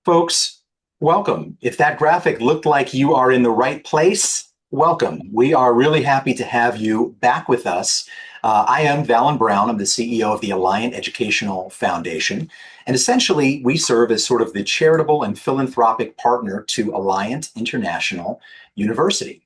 Folks, welcome. If that graphic looked like you are in the right place, welcome. We are really happy to have you back with us. I am Valen Brown. I'm the CEO of the Alliant Educational Foundation. And essentially, we serve as sort of the charitable and philanthropic partner to Alliant International University.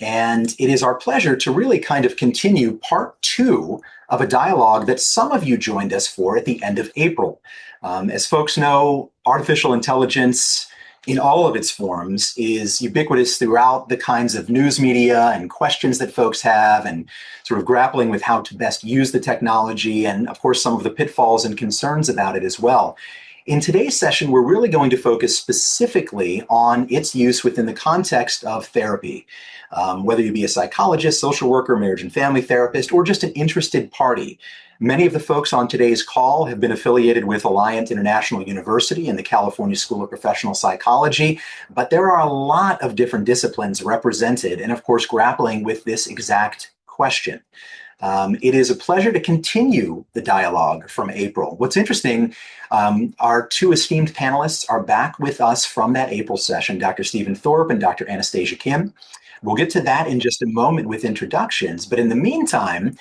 And it is our pleasure to really kind of continue part two of a dialogue that some of you joined us for at the end of April. As folks know, artificial intelligence in all of its forms is ubiquitous throughout the kinds of news media and questions that folks have, and sort of grappling with how to best use the technology, and of course some of the pitfalls and concerns about it as well. In today's session, we're really going to focus specifically on its use within the context of therapy. Whether you be a psychologist, social worker, marriage and family therapist, or just an interested party. Many of the folks on today's call have been affiliated with Alliant International University and the California School of Professional Psychology, but there are a lot of different disciplines represented and, of course, grappling with this exact question. It is a pleasure to continue the dialogue from April. What's interesting, our two esteemed panelists are back with us from that April session, Dr. Stephen Thorp and Dr. Anatasia Kim. We'll get to that in just a moment with introductions, but in the meantime,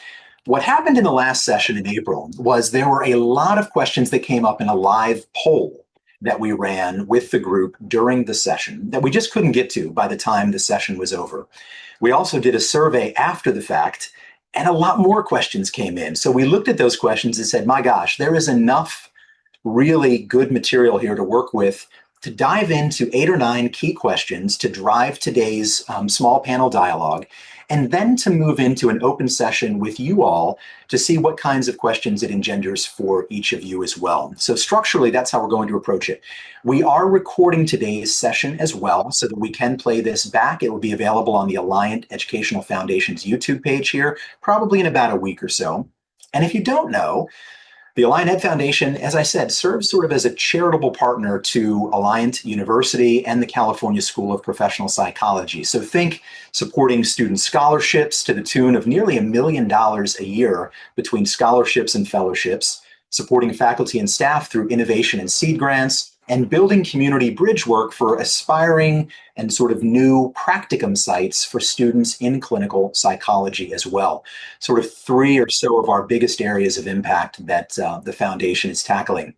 what happened in the last session in April was there were a lot of questions that came up in a live poll that we ran with the group during the session that we just couldn't get to by the time the session was over. We also did a survey after the fact, and a lot more questions came in. So we looked at those questions and said, my gosh, there is enough really good material here to work with to dive into 8 or 9 key questions to drive today's small panel dialogue, and then to move into an open session with you all to see what kinds of questions it engenders for each of you as well. So structurally, that's how we're going to approach it. We are recording today's session as well so that we can play this back. It will be available on the Alliant Educational Foundation's YouTube page here, probably in about a week or so. And if you don't know, the Alliant Ed Foundation, as I said, serves sort of as a charitable partner to Alliant University and the California School of Professional Psychology. So think supporting student scholarships to the tune of nearly $1 million a year between scholarships and fellowships, supporting faculty and staff through innovation and seed grants, and building community bridge work for aspiring and sort of new practicum sites for students in clinical psychology as well. Sort of 3 or so of our biggest areas of impact that the foundation is tackling.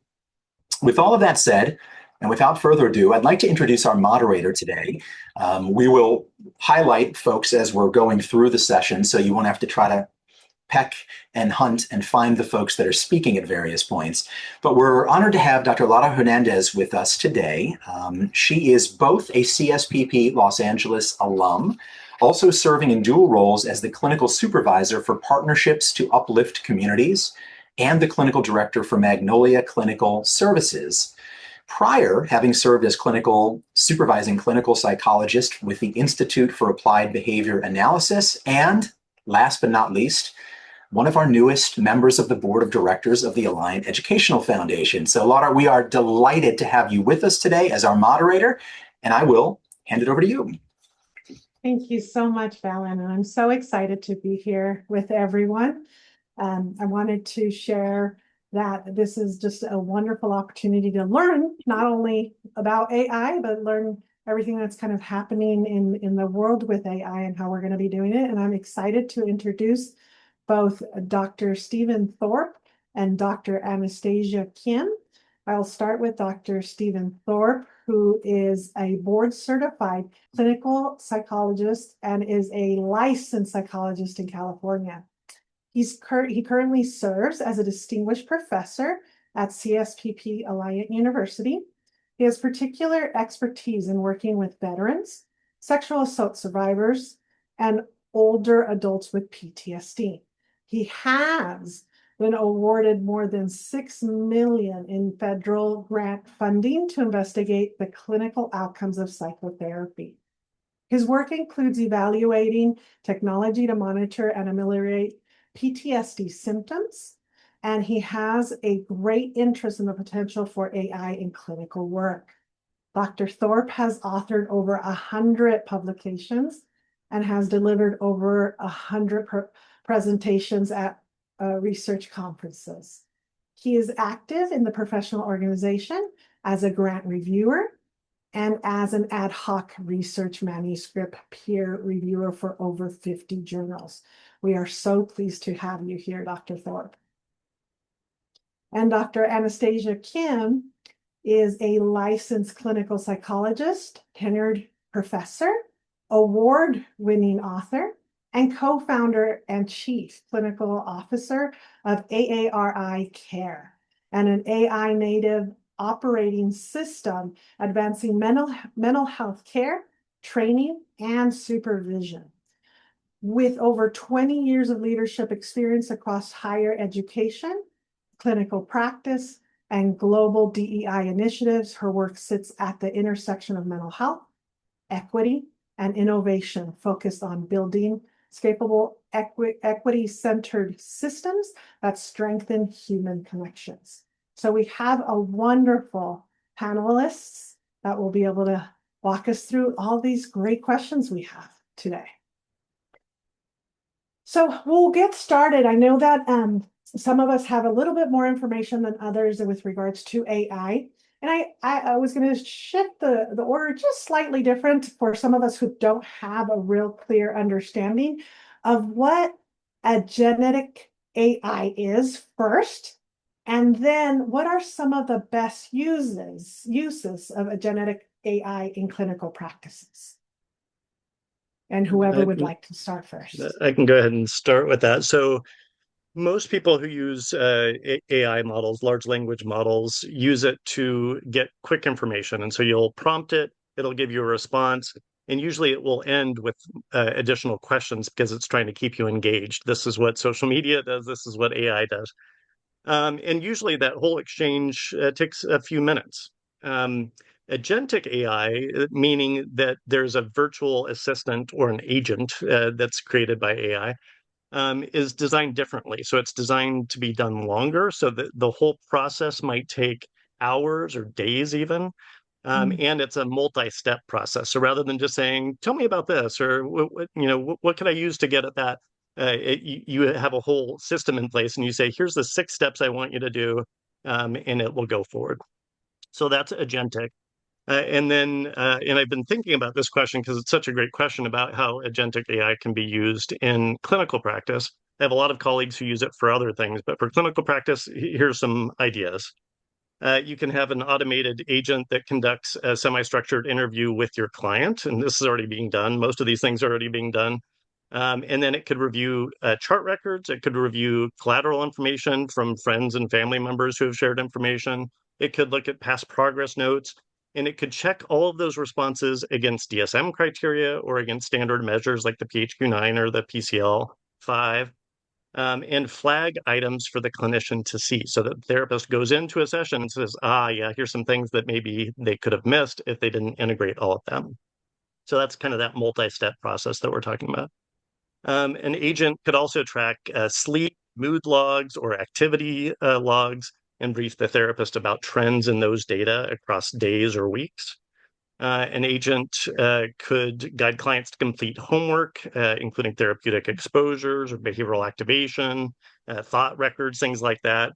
With all of that said, and without further ado, I'd like to introduce our moderator today. We will highlight folks as we're going through the session, so you won't have to try to peck and hunt and find the folks that are speaking at various points. But we're honored to have Dr. Lara Hernández with us today. She is both a CSPP Los Angeles alum, also serving in dual roles as the clinical supervisor for Partnerships to Uplift Communities and the clinical director for Magnolia Clinical Services. Prior, having served as supervising clinical psychologist with the Institute for Applied Behavior Analysis, and last but not least, one of our newest members of the board of directors of the Alliant Educational Foundation. So Lara, we are delighted to have you with us today as our moderator, and I will hand it over to you. Thank you so much, Valen, and I'm so excited to be here with everyone. I wanted to share that this is just a wonderful opportunity to learn not only about AI, but learn everything that's kind of happening in the world with AI and how we're going to be doing it. And I'm excited to introduce both Dr. Stephen Thorp and Dr. Anatasia Kim. I'll start with Dr. Stephen Thorp, who is a board-certified clinical psychologist and is a licensed psychologist in California. He currently serves as a distinguished professor at CSPP Alliant University. He has particular expertise in working with veterans, sexual assault survivors, and older adults with PTSD. He has been awarded more than $6 million in federal grant funding to investigate the clinical outcomes of psychotherapy. His work includes evaluating technology to monitor and ameliorate PTSD symptoms, and he has a great interest in the potential for AI in clinical work. Dr. Thorp has authored over 100 publications and has delivered over 100 presentations at research conferences. He is active in the professional organization as a grant reviewer, and as an ad hoc research manuscript peer reviewer for over 50 journals. We are so pleased to have you here, Dr. Thorp. And Dr. Anastasia Kim is a licensed clinical psychologist, tenured professor, award-winning author, and co-founder and chief clinical officer of AARI Care, and an AI native operating system advancing mental health care, training, and supervision. With over 20 years of leadership experience across higher education, clinical practice, and global DEI initiatives, her work sits at the intersection of mental health, equity, and innovation, focused on building scalable, equity-centered systems that strengthen human connections. So we have a wonderful panelists that will be able to walk us through all these great questions we have today. So we'll get started. I know that some of us have a little bit more information than others with regards to AI. And I was going to shift the order just slightly different for some of us who don't have a real clear understanding of what a genetic AI is first, and then what are some of the best uses of a genetic AI in clinical practices. And whoever would like to start first. I can go ahead and start with that. So most people who use AI models, large language models, use it to get quick information. And so you'll prompt it, it'll give you a response, and usually it will end with additional questions because it's trying to keep you engaged. This is what social media does, this is what AI does. And usually that whole exchange takes a few minutes. Agentic AI, meaning that there's a virtual assistant or an agent that's created by AI, is designed differently. So it's designed to be done longer, so that the whole process might take hours or days even. And it's a multi-step process. So rather than just saying, tell me about this, or what can I use to get at that? You have a whole system in place and you say, here's the 6 steps I want you to do, and it will go forward. So that's agentic. And I've been thinking about this question because it's such a great question about how agentic AI can be used in clinical practice. I have a lot of colleagues who use it for other things, but for clinical practice, here's some ideas. You can have an automated agent that conducts a semi-structured interview with your client, and this is already being done. Most of these things are already being done. And then it could review chart records. It could review collateral information from friends and family members who have shared information. It could look at past progress notes. And it could check all of those responses against DSM criteria or against standard measures like the PHQ-9 or the PCL-5, and flag items for the clinician to see. So the therapist goes into a session and says, yeah, here's some things that maybe they could have missed if they didn't integrate all of them. So that's kind of that multi-step process that we're talking about. An agent could also track sleep, mood logs, or activity logs, and brief the therapist about trends in those data across days or weeks. An agent could guide clients to complete homework, including therapeutic exposures or behavioral activation, thought records, things like that.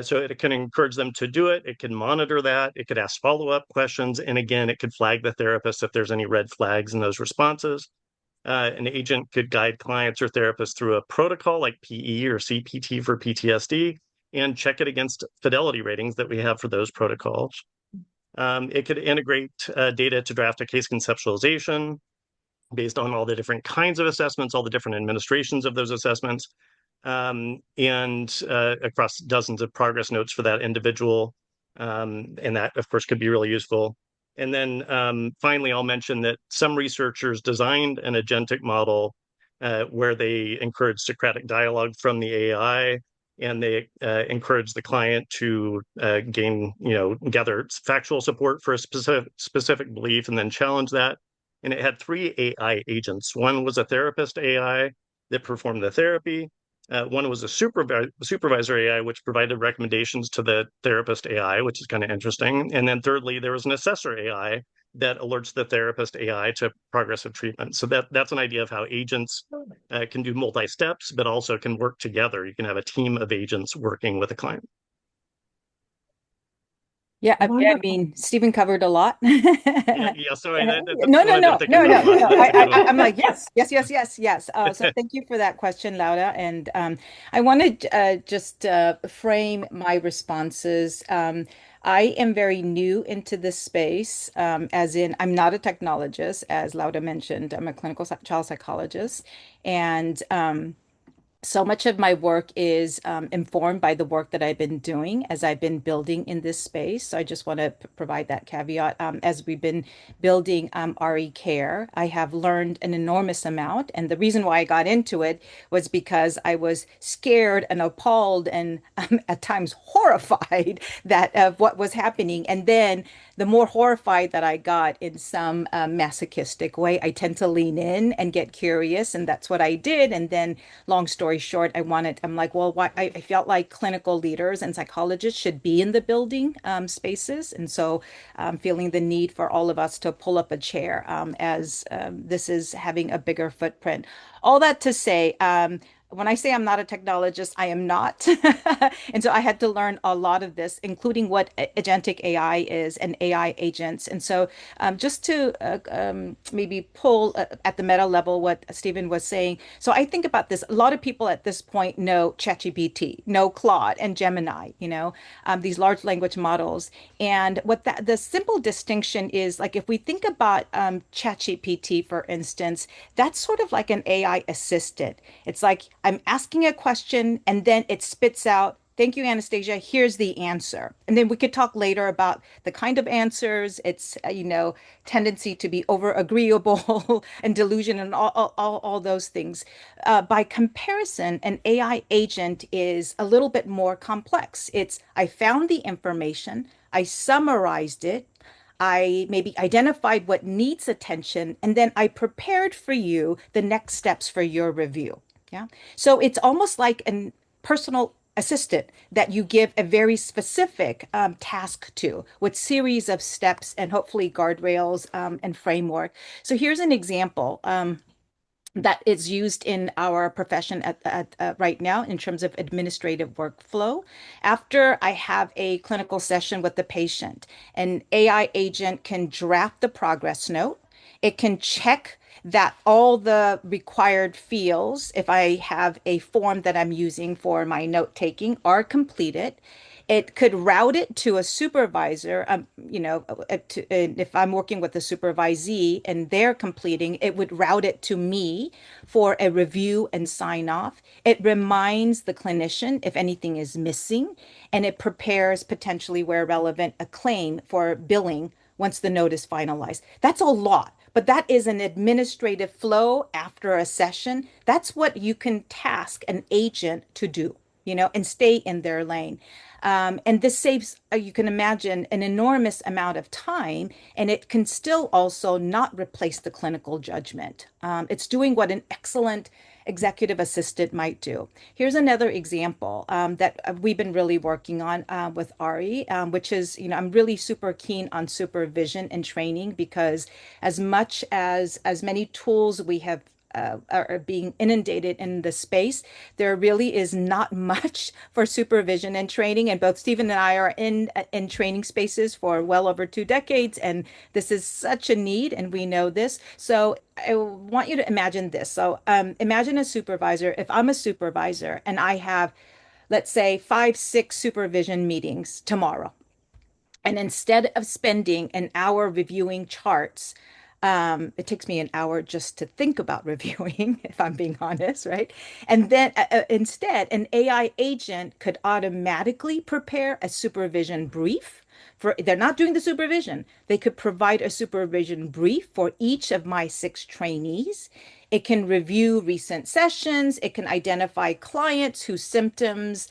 So it can encourage them to do it. It can monitor that. It could ask follow-up questions. And again, it could flag the therapist if there's any red flags in those responses. An agent could guide clients or therapists through a protocol like PE or CPT for PTSD and check it against fidelity ratings that we have for those protocols. It could integrate data to draft a case conceptualization based on all the different kinds of assessments, all the different administrations of those assessments, and across dozens of progress notes for that individual. And that, of course, could be really useful. And then finally, I'll mention that some researchers designed an agentic model where they encourage Socratic dialogue from the AI, and they encourage the client to gather factual support for a specific belief and then challenge that. And it had 3 AI agents. One was a therapist AI that performed the therapy. One was a supervisor AI, which provided recommendations to the therapist AI, which is kind of interesting. And then thirdly, there was an assessor AI that alerts the therapist AI to progress of treatment. So that's an idea of how agents can do multi-steps, but also can work together. You can have a team of agents working with a client. Yeah, I Wonderful. mean, Stephen covered a lot. Yeah, yeah. Sorry, that's No, what no, I've been no, thinking no, about no, a lot. no. That's a good one. I'm like, yes, yes, yes, yes, yes. So thank you for that question, Laura. And I want to just frame my responses. I am very new into this space, as in I'm not a technologist, as Laura mentioned. I'm a clinical child psychologist, and so much of my work is informed by the work that I've been doing as I've been building in this space. So I just want to provide that caveat. As we've been building RE Care, I have learned an enormous amount. And the reason why I got into it was because I was scared and appalled and at times horrified that of what was happening. And then the more horrified that I got in some masochistic way, I tend to lean in and get curious. And that's what I did. And then, long story short, I'm like, well, why? I felt like clinical leaders and psychologists should be in the building spaces. And so I'm feeling the need for all of us to pull up a chair as this is having a bigger footprint. All that to say, when I say I'm not a technologist, I am not. And so I had to learn a lot of this, including what agentic AI is and AI agents. And so just to maybe pull at the meta level what Stephen was saying. So I think about this. A lot of people at this point know ChatGPT, know Claude and Gemini, these large language models. And what the simple distinction is, like if we think about ChatGPT, for instance, that's sort of like an AI assistant. It's like I'm asking a question and then it spits out, thank you, Anastasia. Here's the answer. And then we could talk later about the kind of answers, its, tendency to be over agreeable and delusion and all those things. By comparison, an AI agent is a little bit more complex. I found the information, I summarized it, I maybe identified what needs attention, and then I prepared for you the next steps for your review. Yeah. So it's almost like a personal assistant that you give a very specific task to with series of steps and hopefully guardrails and framework. So here's an example. That is used in our profession right now in terms of administrative workflow. After I have a clinical session with the patient, an AI agent can draft the progress note. It can check that all the required fields, if I have a form that I'm using for my note taking, are completed. It could route it to a supervisor, if I'm working with a supervisee and they're completing, it would route it to me for a review and sign off. It reminds the clinician if anything is missing, and it prepares potentially where relevant a claim for billing once the note is finalized. That's a lot, but that is an administrative flow after a session. That's what you can task an agent to do, and stay in their lane. And this saves, you can imagine, an enormous amount of time, and it can still also not replace the clinical judgment. It's doing what an excellent executive assistant might do. Here's another example that we've been really working on with Ari, which is, I'm really super keen on supervision and training because as much as many tools we have are being inundated in the space, there really is not much for supervision and training. And both Stephen and I are in training spaces for well over 2 decades, and this is such a need, and we know this. So I want you to imagine this. So imagine a supervisor. If I'm a supervisor and I have, let's say, 5, 6 supervision meetings tomorrow, and instead of spending an hour reviewing charts, it takes me an hour just to think about reviewing, if I'm being honest, right? And then instead, an AI agent could automatically prepare a supervision brief. They're not doing the supervision. They could provide a supervision brief for each of my 6 trainees. It can review recent sessions. It can identify clients whose symptoms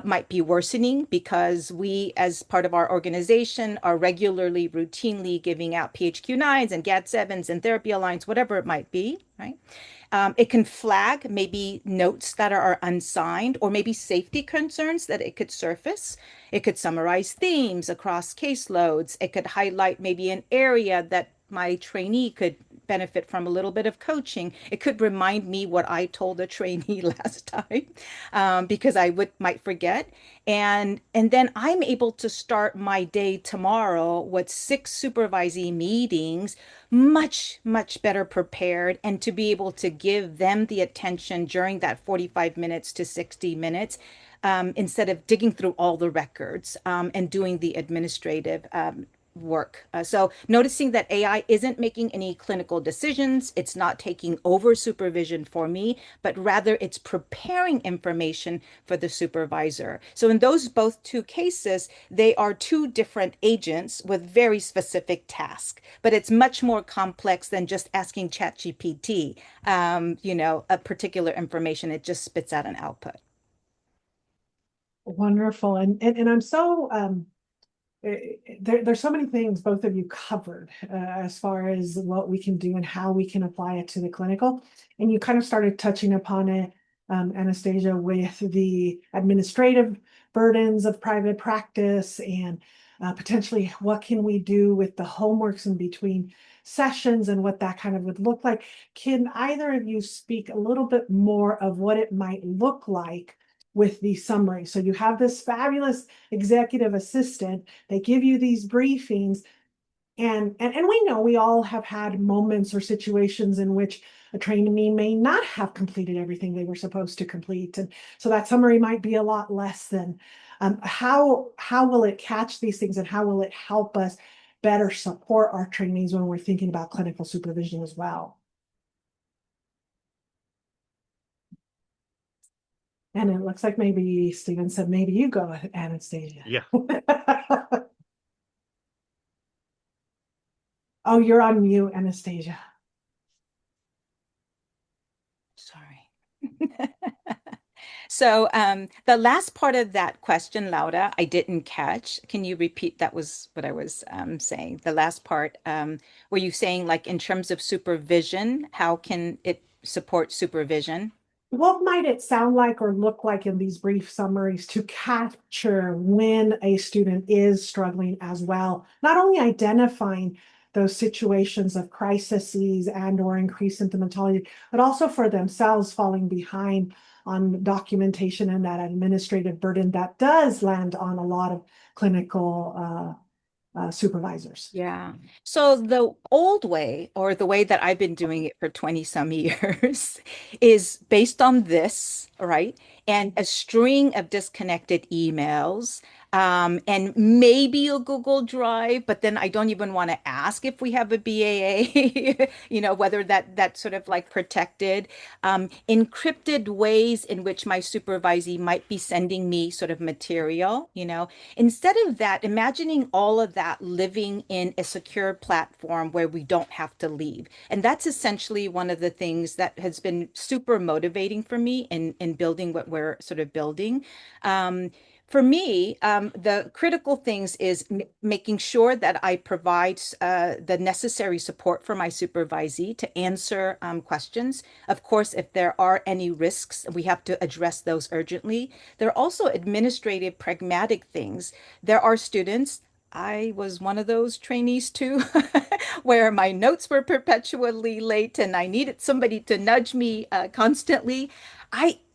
might be worsening because we, as part of our organization, are regularly, routinely giving out PHQ-9s and GAD-7s and therapy aligns, whatever it might be, right? It can flag maybe notes that are unsigned or maybe safety concerns that it could surface. It could summarize themes across caseloads. It could highlight maybe an area that my trainee could benefit from a little bit of coaching. It could remind me what I told a trainee last time, because I might forget. And then I'm able to start my day tomorrow with 6 supervisee meetings, much better prepared, and to be able to give them the attention during that 45 minutes to 60 minutes, instead of digging through all the records, and doing the administrative work. So noticing that AI isn't making any clinical decisions, it's not taking over supervision for me, but rather it's preparing information for the supervisor. So in those both two cases, they are two different agents with very specific tasks, but it's much more complex than just asking ChatGPT, a particular information. It just spits out an output. Wonderful. And I'm so there's so many things both of you covered as far as what we can do and how we can apply it to the clinical. And you kind of started touching upon it, Anastasia, with the administrative burdens of private practice and potentially what can we do with the homeworks in between sessions and what that kind of would look like. Can either of you speak a little bit more of what it might look like with the summary? So you have this fabulous executive assistant, they give you these briefings, and we know we all have had moments or situations in which a trainee may not have completed everything they were supposed to complete, and so that summary might be a lot less than. How will it catch these things, and how will it help us better support our trainees when we're thinking about clinical supervision as well? And it looks like maybe Stephen said, maybe you go, Anastasia. Yeah. Oh, you're on mute, Anastasia. Sorry. So the last part of that question, Laura, I didn't catch. Can you repeat? That was what I was saying. The last part, were you saying like in terms of supervision, how can it support supervision? What might it sound like or look like in these brief summaries to capture when a student is struggling as well? Not only identifying those situations of crises and or increased symptomatology, but also for themselves falling behind on documentation and that administrative burden that does land on a lot of clinical supervisors. Yeah. So the old way, or the way that I've been doing it for 20 some years, is based on this, right? And a string of disconnected emails, and maybe a Google Drive, but then I don't even want to ask if we have a BAA, whether that's sort of like protected, encrypted ways in which my supervisee might be sending me sort of material. Instead of that, imagining all of that living in a secure platform where we don't have to leave. And that's essentially one of the things that has been super motivating for me in building what we're sort of building. For me, the critical things is making sure that I provide the necessary support for my supervisee to answer questions. Of course, if there are any risks, we have to address those urgently. There are also administrative, pragmatic things. There are students, I was one of those trainees too, where my notes were perpetually late and I needed somebody to nudge me constantly.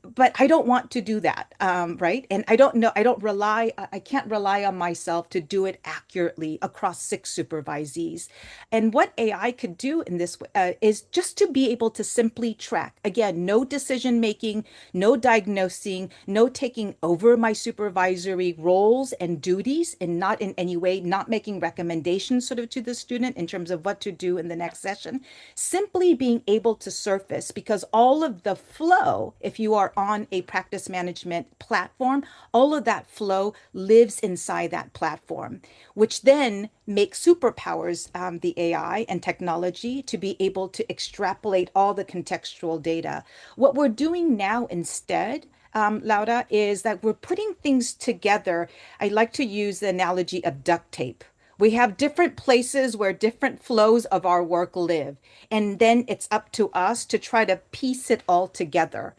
But I don't want to do that, right? And I don't know, I can't rely on myself to do it accurately across 6 supervisees. And what AI could do in this is just to be able to simply track. Again, no decision making, no diagnosing, no taking over my supervisory roles and duties, and not in any way, not making recommendations sort of to the student in terms of what to do in the next session. Simply being able to surface, because all of the flow, if you are on a practice management platform, all of that flow lives inside that platform, which then makes superpowers, the AI and technology, to be able to extrapolate all the contextual data. What we're doing now instead, Laura, is that we're putting things together. I like to use the analogy of duct tape. We have different places where different flows of our work live, and then it's up to us to try to piece it all together.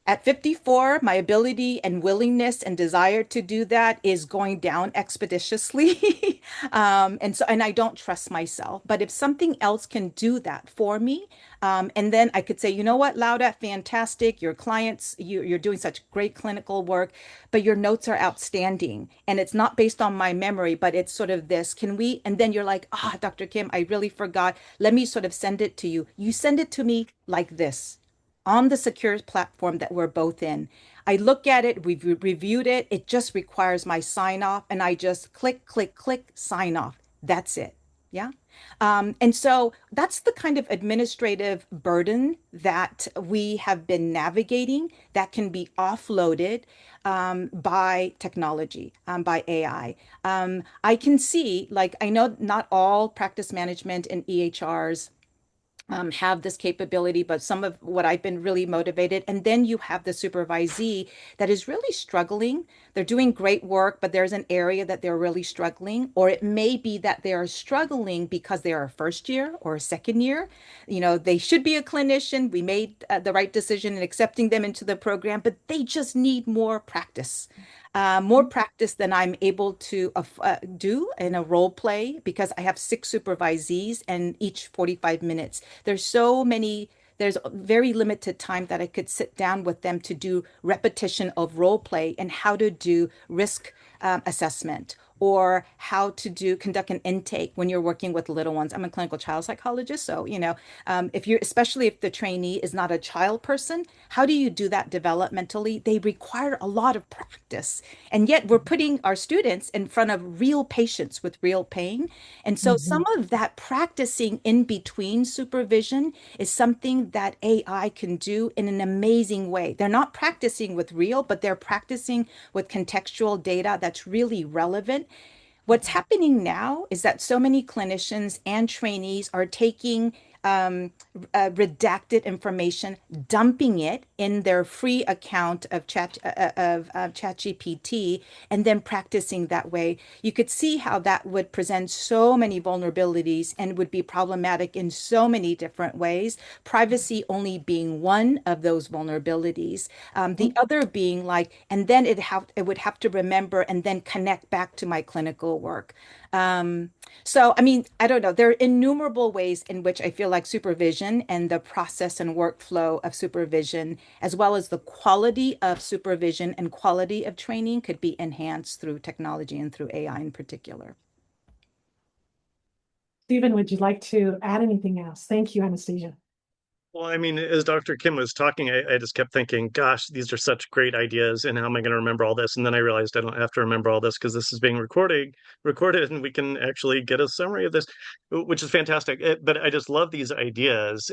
At 54, my ability and willingness and desire to do that is going down expeditiously. And I don't trust myself. But if something else can do that for me, and then I could say, you know what, Lauda, fantastic. Your clients, you're doing such great clinical work, but your notes are outstanding. And it's not based on my memory, but it's sort of this. Can we? And then you're like, Dr. Kim, I really forgot. Let me sort of send it to you. You send it to me like this on the secure platform that we're both in. I look at it, we've reviewed it, it just requires my sign off, and I just click, click, click, sign off. That's it. Yeah. And so that's the kind of administrative burden that we have been navigating that can be offloaded by technology, by AI. I can see, like, I know not all practice management and EHRs have this capability, but some of what I've been really motivated. And then you have the supervisee that is really struggling. They're doing great work, but there's an area that they're really struggling. Or it may be that they are struggling because they are a first year or a second year. You know, they should be a clinician. We made the right decision in accepting them into the program, but they just need more practice than I'm able to do in a role play because I have 6 supervisees and each 45 minutes. There's very limited time that I could sit down with them to do repetition of role play and how to do risk assessment or how to conduct an intake when you're working with little ones. I'm a clinical child psychologist, so especially if the trainee is not a child person, how do you do that developmentally? They require a lot of practice, and yet we're putting our students in front of real patients with real pain, and so some of that practicing in between supervision is something that AI can do in an amazing way. They're not practicing with real, but they're practicing with contextual data that's really relevant. What's happening now is that so many clinicians and trainees are taking redacted information, dumping it in their free account of ChatGPT, and then practicing that way. You could see how that would present so many vulnerabilities and would be problematic in so many different ways. Privacy only being one of those vulnerabilities. The other being like, and then it would have to remember and then connect back to my clinical work. So, I mean, I don't know. There are innumerable ways in which I feel like supervision and the process and workflow of supervision, as well as the quality of supervision and quality of training, could be enhanced through technology and through AI in particular. Stephen, would you like to add anything else? Thank you, Anastasia. Well, I mean, as Dr. Kim was talking, I just kept thinking, gosh, these are such great ideas, and how am I going to remember all this? And then I realized I don't have to remember all this because this is being recorded, and we can actually get a summary of this, which is fantastic. But I just love these ideas,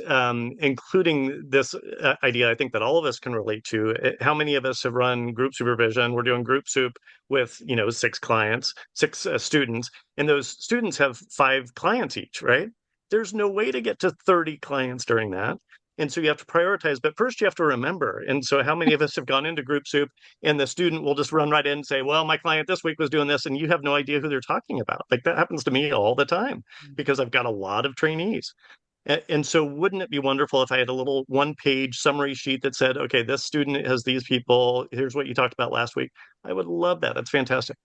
including this idea I think that all of us can relate to. How many of us have run group supervision? We're doing group soup with, 6 clients, 6 students, and those students have 5 clients each, right? There's no way to get to 30 clients during that. And so you have to prioritize, but first you have to remember. And so how many of us have gone into group soup and the student will just run right in and say, well, my client this week was doing this, and you have no idea who they're talking about. Like that happens to me all the time because I've got a lot of trainees. And so wouldn't it be wonderful if I had a little 1-page summary sheet that said, okay, this student has these people. Here's what you talked about last week. I would love that. That's fantastic.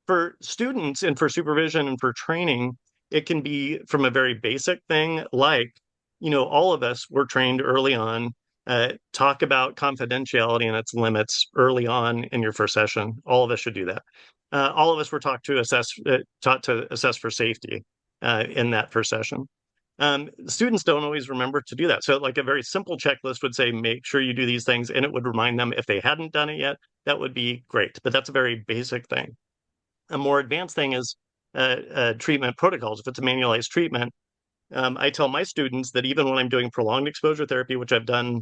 For students and for supervision and for training, it can be from a very basic thing like, all of us were trained early on, talk about confidentiality and its limits early on in your first session. All of us should do that. All of us were taught to assess for safety in that first session. Students don't always remember to do that. So like a very simple checklist would say, make sure you do these things, and it would remind them if they hadn't done it yet. That would be great. But that's a very basic thing. A more advanced thing is treatment protocols. If it's a manualized treatment, I tell my students that even when I'm doing prolonged exposure therapy, which I've done,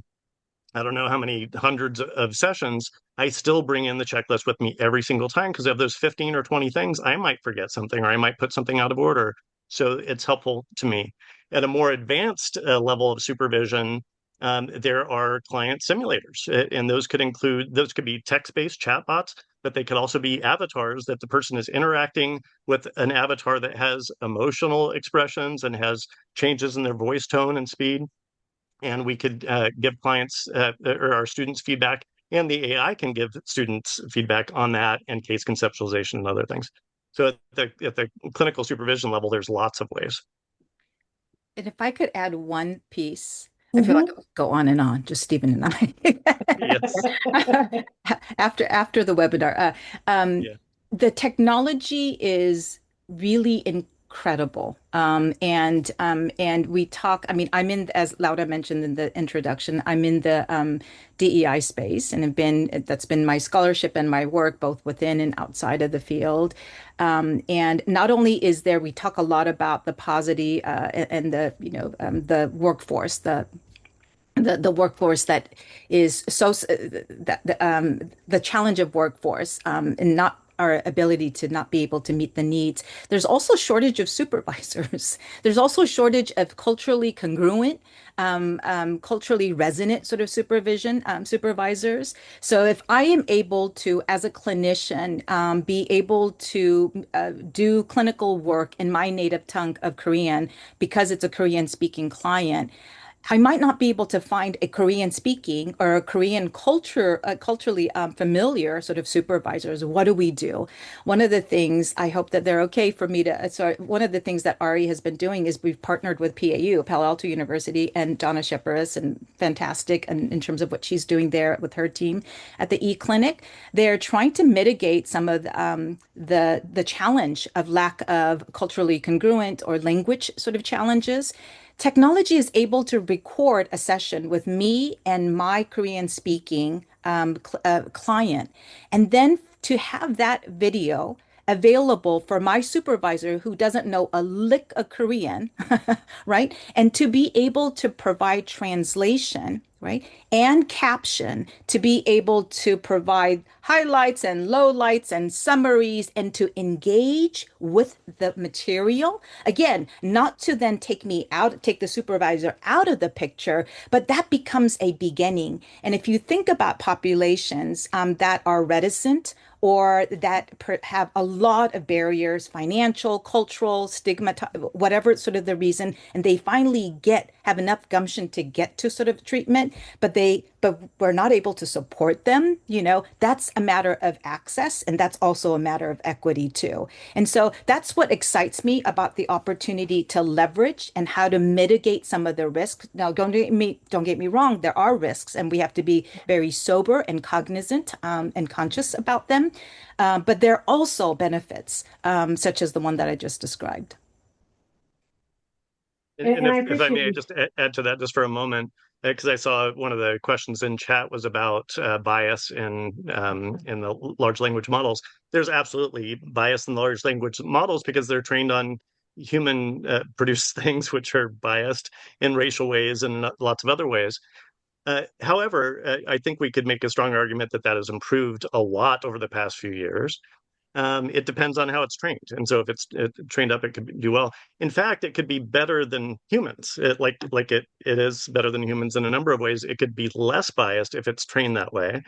I don't know how many hundreds of sessions, I still bring in the checklist with me every single time because of those 15 or 20 things, I might forget something or I might put something out of order. So it's helpful to me. At a more advanced level of supervision, there are client simulators, and those could be text-based chatbots, but they could also be avatars that the person is interacting with, an avatar that has emotional expressions and has changes in their voice tone and speed. And we could give clients or our students feedback And the AI can give students feedback on that and case conceptualization and other things. So at the clinical supervision level, there's lots of ways. And if I could add one piece, I feel like Mhm. I would go on and on, just Stephen and Yes. I. After the webinar, um, Yeah. the technology is really incredible. And we talk, I mean, I'm in, as Laura mentioned in the introduction, I'm in the DEI space and that's been my scholarship and my work both within and outside of the field. And not only is there, we talk a lot about the paucity and the, the workforce, the workforce that is so that the challenge of workforce and not our ability to not be able to meet the needs. There's also shortage of supervisors. There's also shortage of culturally congruent, culturally resonant sort of supervisors. So if I am able to, as a clinician, be able to do clinical work in my native tongue of Korean because it's a Korean speaking client, I might not be able to find a Korean speaking or a Korean culturally familiar sort of supervisors. What do we do? One of the things I hope that they're okay for me to, sorry, one of the things that Ari has been doing is we've partnered with PAU, Palo Alto University, and Donna Sheparis, and fantastic in terms of what she's doing there with her team at the e-clinic. They're trying to mitigate some of the challenge of lack of culturally congruent or language sort of challenges. Technology is able to record a session with me and my Korean speaking client, and then to have that video available for my supervisor who doesn't know a lick of Korean, right? And to be able to provide translation, right? And caption to be able to provide highlights and lowlights and summaries and to engage with the material. Again, not to then take the supervisor out of the picture, but that becomes a beginning. And if you think about populations that are reticent or that have a lot of barriers, financial, cultural, stigma, whatever sort of the reason, and they finally have enough gumption to get to sort of treatment, but we're not able to support them, that's a matter of access, and that's also a matter of equity too. And so that's what excites me about the opportunity to leverage and how to mitigate some of the risks. Now, don't get me wrong, there are risks, and we have to be very sober and cognizant and conscious about them. But there are also benefits, such as the one that I just described. And And I if I appreciate may you. just add to that just for a moment, because I saw one of the questions in chat was about bias in the large language models. There's absolutely bias in the large language models because they're trained on human produced things which are biased in racial ways and lots of other ways. However, I think we could make a strong argument that that has improved a lot over the past few years. It depends on how it's trained. And so if it's trained up, it could do well. In fact, it could be better than humans. It is better than humans in a number of ways. It could be less biased if it's trained that way.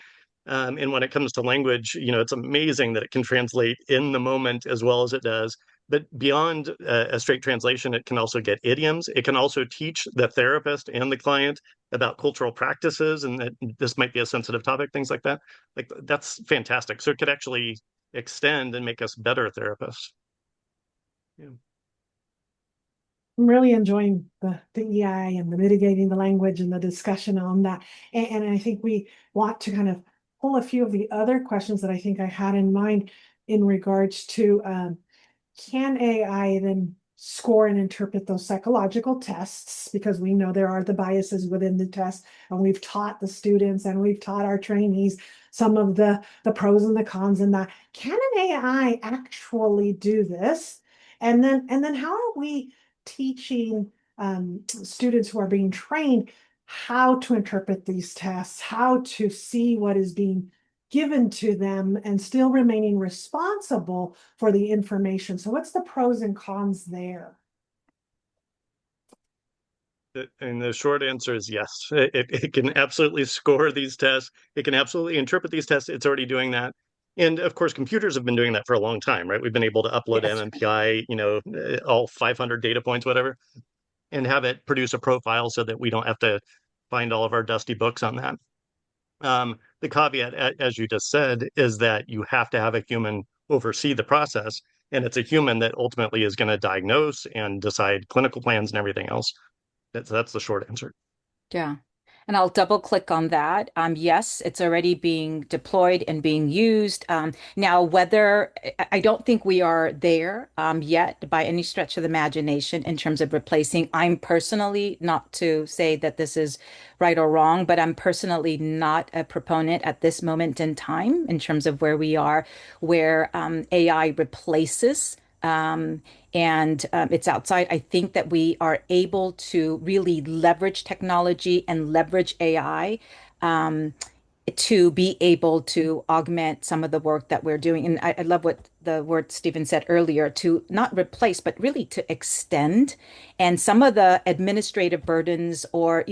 And when it comes to language, it's amazing that it can translate in the moment as well as it does. But beyond a straight translation, it can also get idioms. It can also teach the therapist and the client about cultural practices and that this might be a sensitive topic, things like that. Like that's fantastic. So it could actually extend and make us better therapists. Yeah. I'm really enjoying the EI and the mitigating the language and the discussion on that. And I think we want to kind of pull a few of the other questions that I think I had in mind in regards to can AI then score and interpret those psychological tests? Because we know there are the biases within the test, and we've taught the students and we've taught our trainees some of the pros and the cons in that. Can an AI actually do this? And then how are we teaching students who are being trained how to interpret these tests, how to see what is being given to them and still remaining responsible for the information? So what's the pros and cons there? And the short answer is yes. It can absolutely score these tests. It can absolutely interpret these tests. It's already doing that. And of course, computers have been doing that for a long time, right? We've been able to upload Yes. MMPI, all 500 data points, whatever, and have it produce a profile so that we don't have to find all of our dusty books on that. The caveat, as you just said, is that you have to have a human oversee the process, and it's a human that ultimately is going to diagnose and decide clinical plans and everything else. That's the short answer. Yeah. And I'll double click on that. Yes, it's already being deployed and being used. Now, whether I don't think we are there yet by any stretch of the imagination in terms of replacing. I'm personally, not to say that this is right or wrong, but I'm personally not a proponent at this moment in time in terms of where we are, where AI replaces. Um, and it's outside. I think that we are able to really leverage technology and leverage AI um, to be able to augment some of the work that we're doing. And I love what the word Stephen said earlier, to not replace, but really to extend. And some of the administrative burdens, or,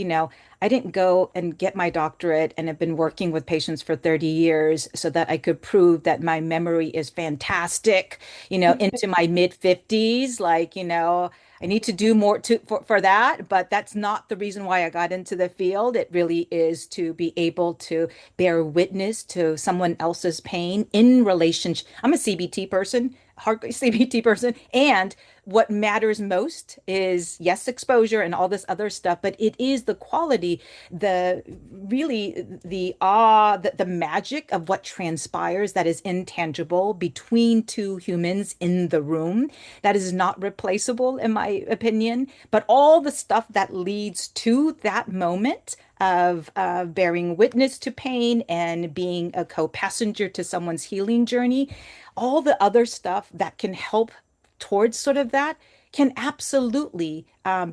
I didn't go and get my doctorate and have been working with patients for 30 years so that I could prove that my memory is fantastic, into my mid 50s. Like, I need to do more for that, but that's not the reason why I got into the field. It really is to be able to bear witness to someone else's pain in relationship. I'm a CBT person, hardcore CBT person, and what matters most is, yes, exposure and all this other stuff, but it is the quality, the really the awe, the magic of what transpires that is intangible between two humans in the room. That is not replaceable, in my opinion. But all the stuff that leads to that moment of bearing witness to pain and being a co-passenger to someone's healing journey, all the other stuff that can help towards sort of that can absolutely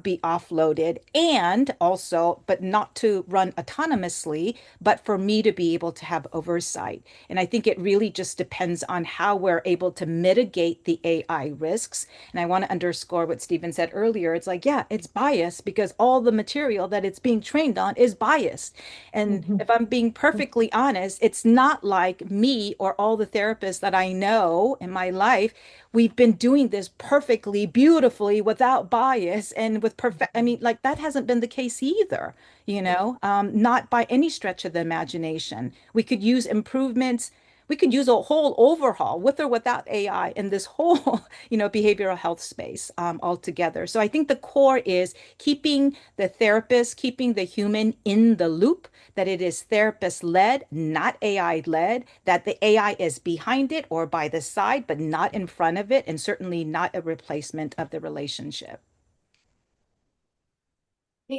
be offloaded, and also, but not to run autonomously, but for me to be able to have oversight. And I think it really just depends on how we're able to mitigate the AI risks. And I want to underscore what Stephen said earlier. It's like, yeah, it's biased because all the material that it's being trained on is biased. And Mhm. if I'm being perfectly honest, it's not like me or all the therapists that I know in my life. We've been doing this perfectly, beautifully, without bias and with perfect. I mean, like that hasn't been the case either, not by any stretch of the imagination. We could use improvements. We could use a whole overhaul with or without AI in this whole, behavioral health space altogether. So I think the core is keeping the therapist, keeping the human in the loop, that it is therapist led, not AI led, that the AI is behind it or by the side, but not in front of it, and certainly not a replacement of the relationship.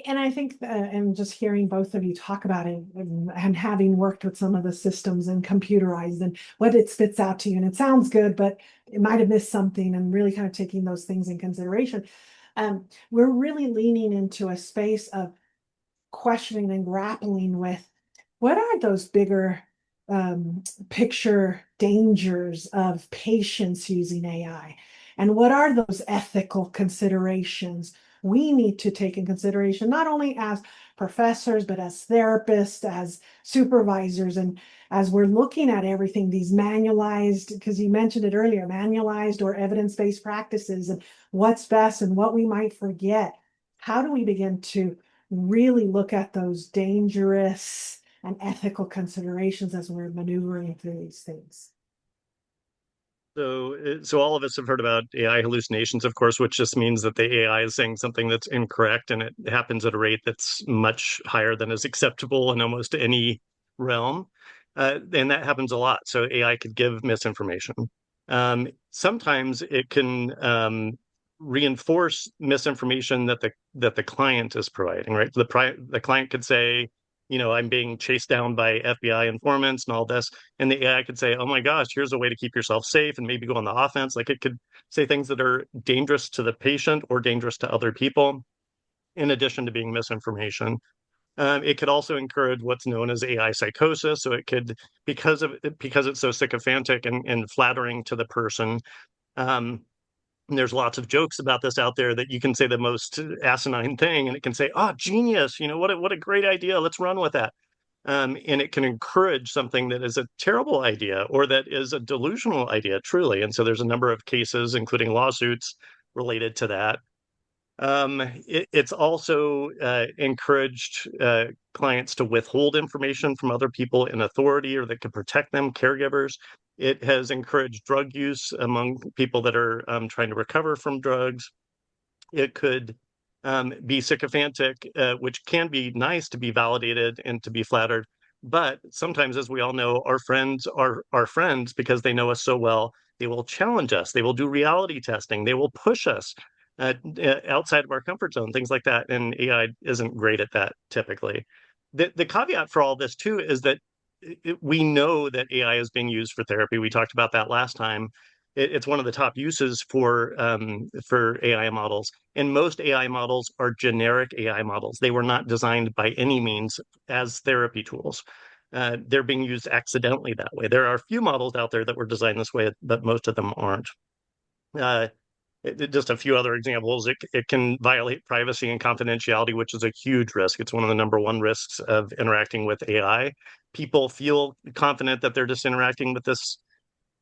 And I think, and just hearing both of you talk about it, and having worked with some of the systems and computerized and what it spits out to you, and it sounds good, but it might have missed something, and really kind of taking those things in consideration. We're really leaning into a space of questioning and grappling with what are those bigger picture dangers of patients using AI? And what are those ethical considerations we need to take in consideration, not only as professors, but as therapists, as supervisors, and as we're looking at everything, these manualized, because you mentioned it earlier, manualized or evidence-based practices, and what's best and what we might forget. How do we begin to really look at those dangerous and ethical considerations as we're maneuvering through these things? So all of us have heard about AI hallucinations, of course, which just means that the AI is saying something that's incorrect, and it happens at a rate that's much higher than is acceptable in almost any realm. And that happens a lot. So AI could give misinformation. Sometimes it can reinforce misinformation that the client is providing, right? The client could say, I'm being chased down by FBI informants and all this. And the AI could say, oh my gosh, here's a way to keep yourself safe and maybe go on the offense. Like it could say things that are dangerous to the patient or dangerous to other people, in addition to being misinformation. It could also encourage what's known as AI psychosis. So it could, because it's so sycophantic and flattering to the person, um, and there's lots of jokes about this out there that you can say the most asinine thing and it can say, oh, genius, what a great idea. Let's run with that. And it can encourage something that is a terrible idea or that is a delusional idea, truly. And so there's a number of cases, including lawsuits related to that. It's also encouraged clients to withhold information from other people in authority or that could protect them, caregivers. It has encouraged drug use among people that are trying to recover from drugs. It could be sycophantic, which can be nice to be validated and to be flattered. But sometimes, as we all know, our friends are our friends because they know us so well. They will challenge us. They will do reality testing. They will push us outside of our comfort zone, things like that. And AI isn't great at that typically. The caveat for all this, too, is that we know that AI is being used for therapy. We talked about that last time. It's one of the top uses for AI models, and most AI models are generic AI models. They were not designed by any means as therapy tools. They're being used accidentally that way. There are a few models out there that were designed this way, but most of them aren't. Just a few other examples. It can violate privacy and confidentiality, which is a huge risk. It's one of the number one risks of interacting with AI. People feel confident that they're just interacting with this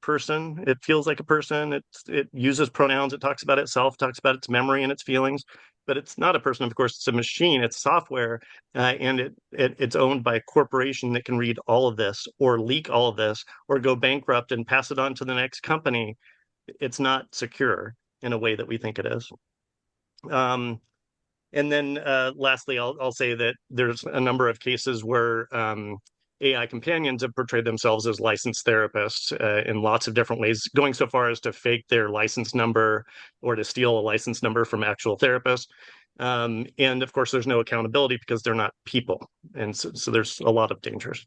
person. It feels like a person. It uses pronouns. It talks about itself, talks about its memory and its feelings, but it's not a person. Of course, it's a machine. It's software, and it's owned by a corporation that can read all of this, or leak all of this, or go bankrupt and pass it on to the next company. It's not secure in a way that we think it is. And then lastly, I'll say that there's a number of cases where AI companions have portrayed themselves as licensed therapists in lots of different ways, going so far as to fake their license number or to steal a license number from actual therapists. And of course, there's no accountability because they're not people. And so there's a lot of dangers.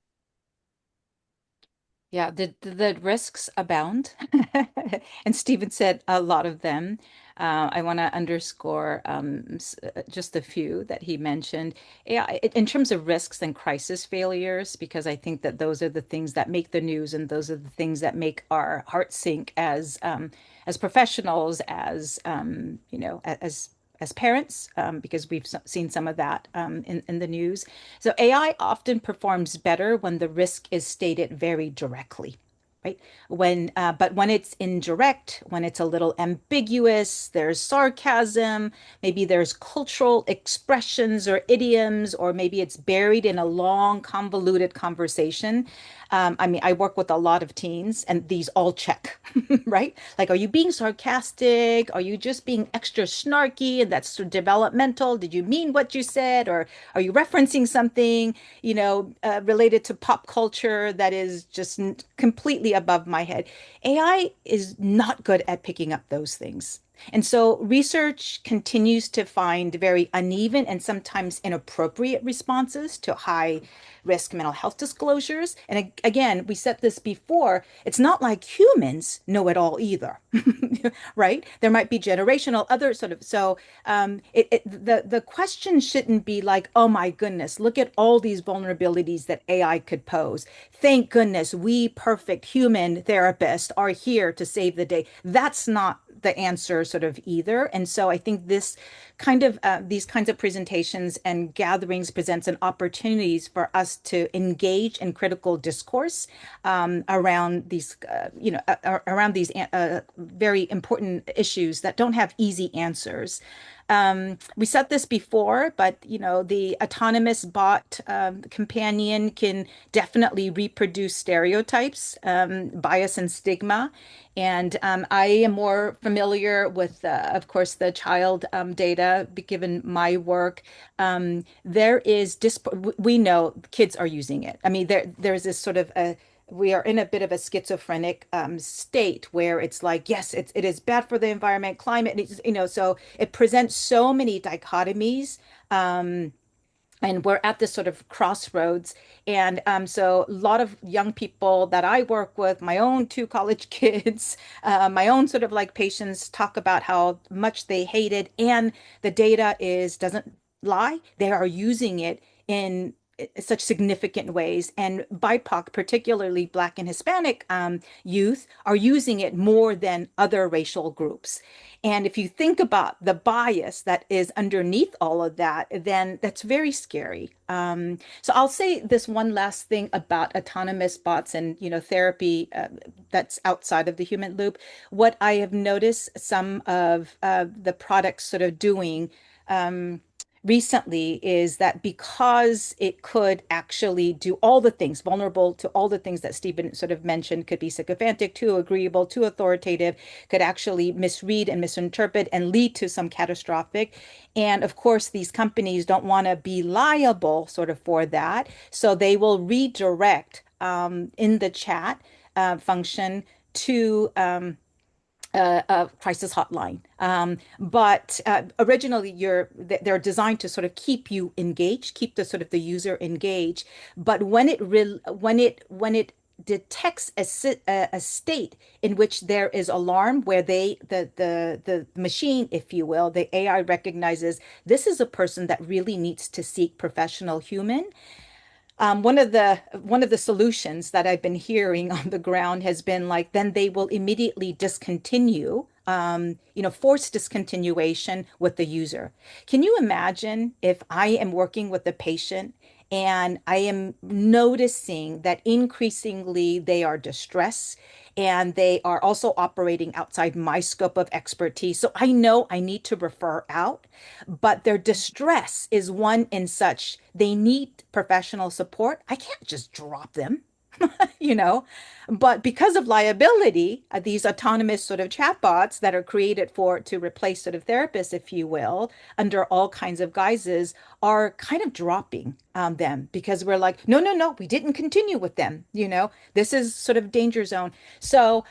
Yeah, the risks abound. And Stephen said a lot of them. I want to underscore just a few that he mentioned. Yeah, in terms of risks and crisis failures, because I think that those are the things that make the news, and those are the things that make our hearts sink as professionals, as as parents, because we've seen some of that in the news. So AI often performs better when the risk is stated very directly, right? But when it's indirect, when it's a little ambiguous, there's sarcasm, maybe there's cultural expressions or idioms, or maybe it's buried in a long, convoluted conversation. I mean, I work with a lot of teens, and these all check, right? Like, are you being sarcastic? Are you just being extra snarky? And that's developmental. Did you mean what you said? Or are you referencing something, related to pop culture that is just completely above my head? AI is not good at picking up those things. And so research continues to find very uneven and sometimes inappropriate responses to high risk mental health disclosures. And again, we said this before, it's not like humans know it all either, right? There might be generational other sort of, so the question shouldn't be like, oh my goodness, look at all these vulnerabilities that AI could pose. Thank goodness we perfect human therapists are here to save the day. That's not the answer sort of either. And so I think these kinds of presentations and gatherings presents an opportunities for us to engage in critical discourse around these very important issues that don't have easy answers. We said this before, but the autonomous bot companion can definitely reproduce stereotypes, bias, and stigma. And I am more familiar with, of course, the child data, given my work. We know kids are using it. I mean, there's this sort of we are in a bit of a schizophrenic state where it's like, yes, it is bad for the environment, climate, and so it presents so many dichotomies. And we're at this sort of crossroads. And so a lot of young people that I work with, my own two college kids, my own sort of like patients talk about how much they hate it. And the data doesn't lie. They are using it such significant ways. And BIPOC, particularly Black and Hispanic youth, are using it more than other racial groups. And if you think about the bias that is underneath all of that, then that's very scary. So I'll say this one last thing about autonomous bots and therapy that's outside of the human loop. What I have noticed some of the products sort of doing recently is that because it could actually do all the things, vulnerable to all the things that Stephen sort of mentioned, could be sycophantic, too agreeable, too authoritative, could actually misread and misinterpret and lead to some catastrophic. And of course, these companies don't want to be liable sort of for that. So they will redirect in the chat function to a crisis hotline. But originally, they're designed to sort of keep you engaged, keep the sort of the user engaged. But when it detects a state in which there is alarm, where the machine, if you will, the AI recognizes this is a person that really needs to seek professional human. One of the solutions that I've been hearing on the ground has been like, then they will immediately discontinue, force discontinuation with the user. Can you imagine if I am working with a patient and I am noticing that increasingly they are distressed and they are also operating outside my scope of expertise. So I know I need to refer out, but their distress is one in such they need professional support. I can't just drop them, you know. But because of liability, these autonomous sort of chatbots that are created to replace sort of therapists, if you will, under all kinds of guises, are kind of dropping them because we're like, no, no, no, we didn't continue with them. This is sort of danger zone. So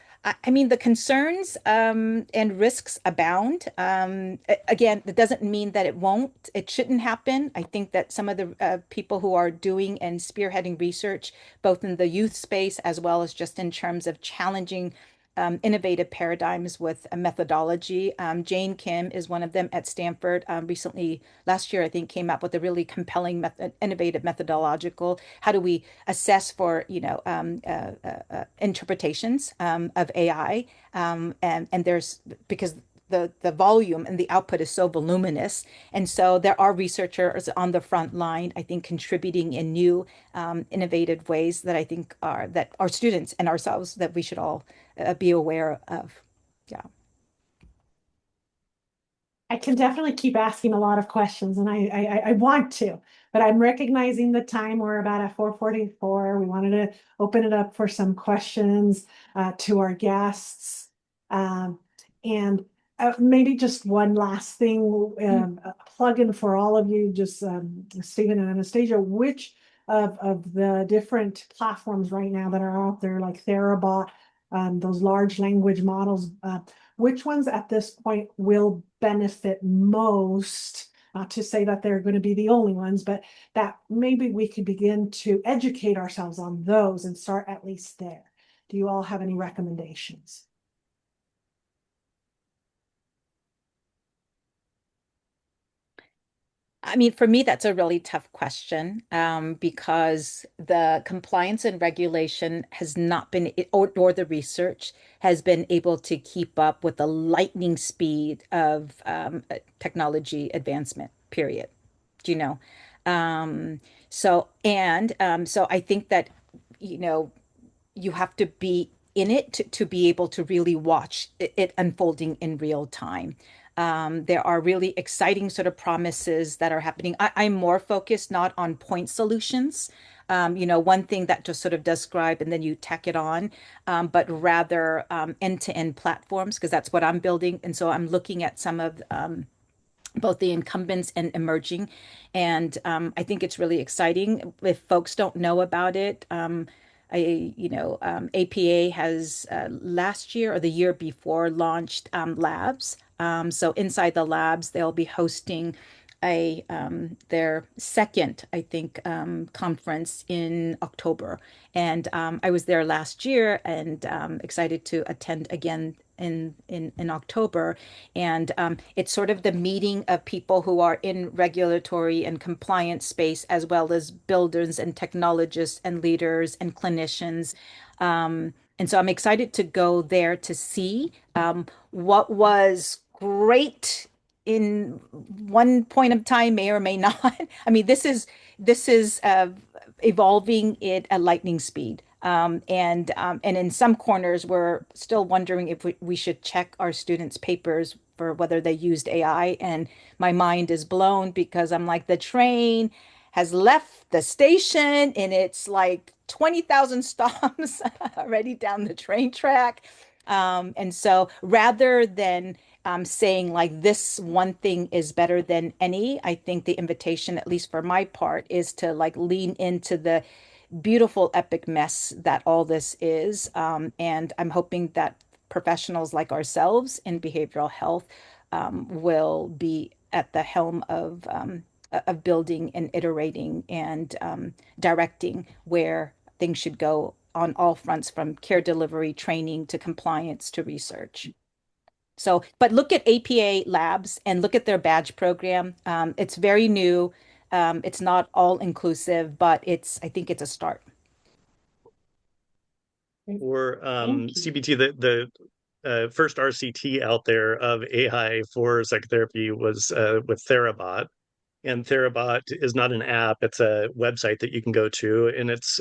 I mean, the concerns and risks abound. Again, that doesn't mean that it shouldn't happen. I think that some of the people who are doing and spearheading research, both in the youth space as well as just in terms of challenging innovative paradigms with a methodology. Jane Kim is one of them at Stanford. Recently, last year, I think, came up with a really compelling innovative methodological. How do we assess for, interpretations of AI? And there's because the volume and the output is so voluminous. And so there are researchers on the front line, I think, contributing in new innovative ways that I think that our students and ourselves that we should all be aware of. Yeah. I can definitely keep asking a lot of questions, and I want to, but I'm recognizing the time. We're about at 4:44. We wanted to open it up for some questions to our guests. And maybe just one last thing, a plug-in for all of you, just Stephen and Anastasia, which of the different platforms right now that are out there, like Therabot, those large language models, which ones at this point will benefit most? Not to say that they're going to be the only ones, but that maybe we could begin to educate ourselves on those and start at least there. Do you all have any recommendations? I mean, for me, that's a really tough question because the compliance and regulation has not been, or the research has been able to keep up with the lightning speed of technology advancement, period. Do you know? Um, so I think that, you know, you have to be in it to be able to really watch it unfolding in real time. There are really exciting sort of promises that are happening. I'm more focused not on point solutions, one thing that just sort of describe and then you tack it on, but rather end-to-end platforms, because that's what I'm building. And so I'm looking at some of both the incumbents and emerging. And I think it's really exciting. If folks don't know about it, APA has last year or the year before launched labs. So inside the labs, they'll be hosting their second, I think, conference in October. And I was there last year and excited to attend again in October. And it's sort of the meeting of people who are in regulatory and compliance space, as well as builders and technologists and leaders and clinicians. And so I'm excited to go there to see what was great in one point of time may or may not. I mean, this is evolving it at lightning speed. And in some corners, we're still wondering if we should check our students' papers for whether they used AI. And my mind is blown because I'm like, the train has left the station and it's like 20,000 stops already down the train track. And so rather than saying like this one thing is better than any, I think the invitation, at least for my part, is to like lean into the beautiful epic mess that all this is. And I'm hoping that professionals like ourselves in behavioral health will be at the helm of building and iterating and directing where things should go on all fronts, from care delivery, training to compliance to research. So, but look at APA Labs and look at their badge program. It's very new. It's not all inclusive, but I think it's a start. For Thank you. CBT, the first RCT out there of AI for psychotherapy was with Therabot. And Therabot is not an app, it's a website that you can go to, and it's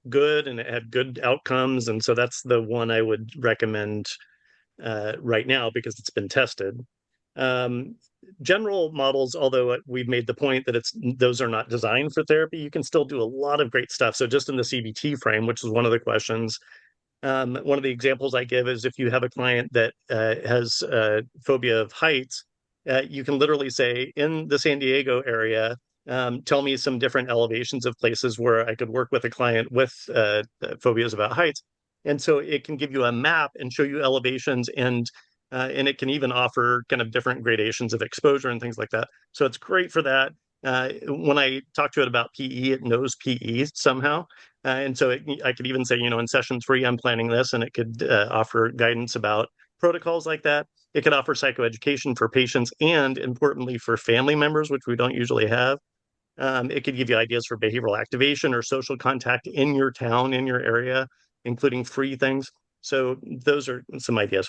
good and it had good outcomes. And so that's the one I would recommend right now because it's been tested. General models, although we've made the point that those are not designed for therapy, you can still do a lot of great stuff. So just in the CBT frame, which is one of the questions, one of the examples I give is if you have a client that has phobia of heights, you can literally say, in the San Diego area, tell me some different elevations of places where I could work with a client with phobias about heights. And so it can give you a map and show you elevations, and it can even offer kind of different gradations of exposure and things like that. So it's great for that. When I talk to it about PE, it knows PE somehow. And so I could even say, in session 3, I'm planning this, and it could offer guidance about protocols like that. It could offer psychoeducation for patients and, importantly, for family members, which we don't usually have. It could give you ideas for behavioral activation or social contact in your town, in your area, including free things. So those are some ideas.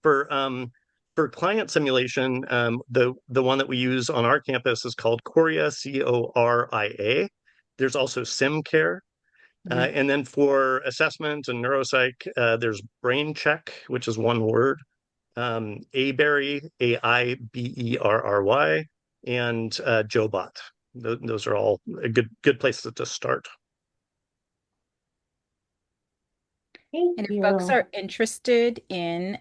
For client simulation, the one that we use on our campus is called Coria, Coria. There's also SimCare. And then for assessment and neuropsych, there's Brain Check, which is one word, Aberry, Aiberry, and JoBot. Those are all good places to start. Thank And if you. folks are interested in,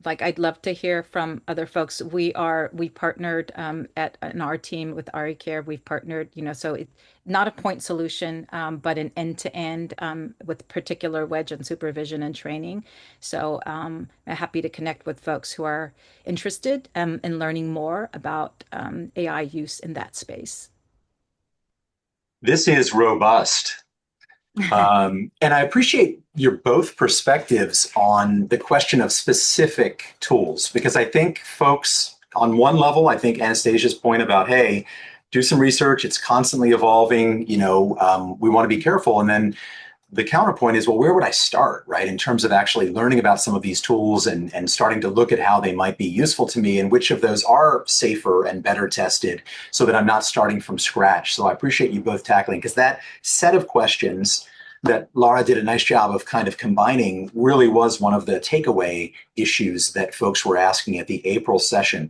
like, I'd love to hear from other folks. We partnered in our team with RE Care. We've partnered, so it's not a point solution, but an end-to-end with particular wedge on supervision and training. So I'm happy to connect with folks who are interested in learning more about AI use in that space. This is robust. And I appreciate your both perspectives on the question of specific tools, because I think folks on one level, I think Anastasia's point about, hey, do some research, it's constantly evolving, we want to be careful. And then the counterpoint is, well, where would I start, right? In terms of actually learning about some of these tools and starting to look at how they might be useful to me and which of those are safer and better tested so that I'm not starting from scratch. So I appreciate you both tackling, because that set of questions that Laura did a nice job of kind of combining really was one of the takeaway issues that folks were asking at the April session.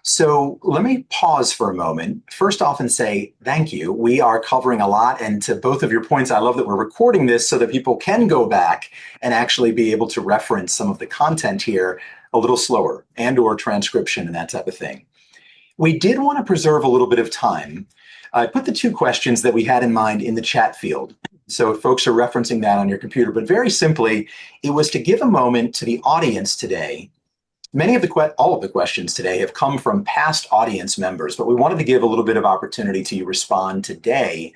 So let me pause for a moment, first off, and say thank you. We are covering a lot. And to both of your points, I love that we're recording this so that people can go back and actually be able to reference some of the content here a little slower, and/or transcription and that type of thing. We did want to preserve a little bit of time. I put the 2 questions that we had in mind in the chat field. So if folks are referencing that on your computer, but very simply, it was to give a moment to the audience today Many of all of the questions today have come from past audience members, but we wanted to give a little bit of opportunity to respond today